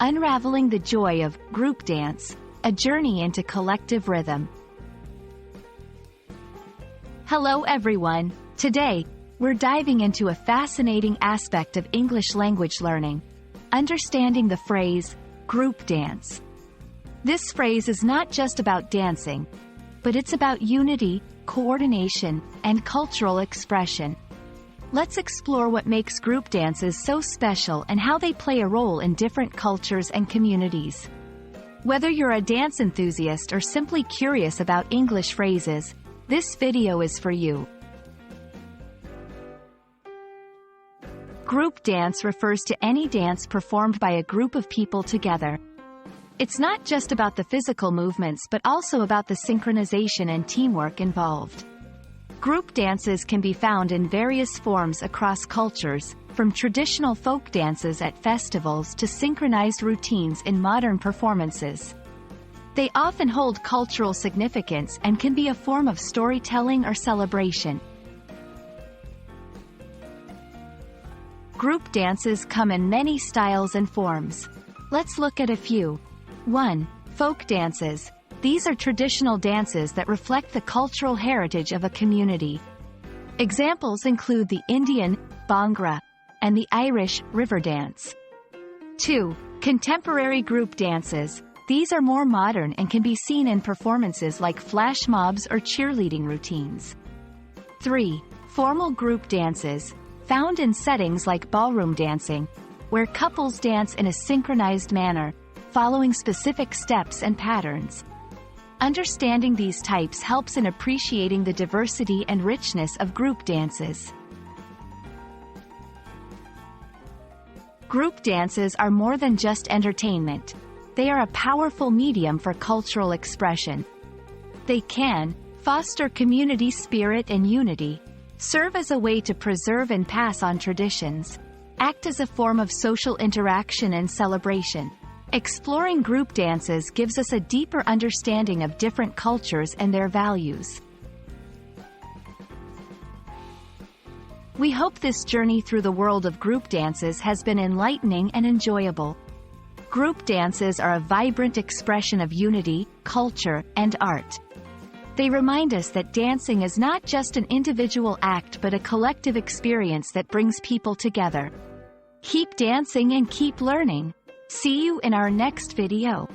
Unraveling the Joy of Group Dance, a Journey into Collective Rhythm. Hello everyone. Today, we're diving into a fascinating aspect of English language learning, understanding the phrase, group dance. This phrase is not just about dancing, but it's about unity, coordination, and cultural expression. Let's explore what makes group dances so special and how they play a role in different cultures and communities. Whether you're a dance enthusiast or simply curious about English phrases, this video is for you. Group dance refers to any dance performed by a group of people together. It's not just about the physical movements but also about the synchronization and teamwork involved. Group dances can be found in various forms across cultures, from traditional folk dances at festivals to synchronized routines in modern performances. They often hold cultural significance and can be a form of storytelling or celebration. Group dances come in many styles and forms. Let's look at a few. 1. Folk dances. These are traditional dances that reflect the cultural heritage of a community. Examples include the Indian Bhangra and the Irish river dance. 2. Contemporary group dances. These are more modern and can be seen in performances like flash mobs or cheerleading routines. 3. Formal group dances, found in settings like ballroom dancing, where couples dance in a synchronized manner, following specific steps and patterns. Understanding these types helps in appreciating the diversity and richness of group dances. Group dances are more than just entertainment. They are a powerful medium for cultural expression. They can foster community spirit and unity, serve as a way to preserve and pass on traditions, act as a form of social interaction and celebration. Exploring group dances gives us a deeper understanding of different cultures and their values. We hope this journey through the world of group dances has been enlightening and enjoyable. Group dances are a vibrant expression of unity, culture, and art. They remind us that dancing is not just an individual act but a collective experience that brings people together. Keep dancing and keep learning. See you in our next video.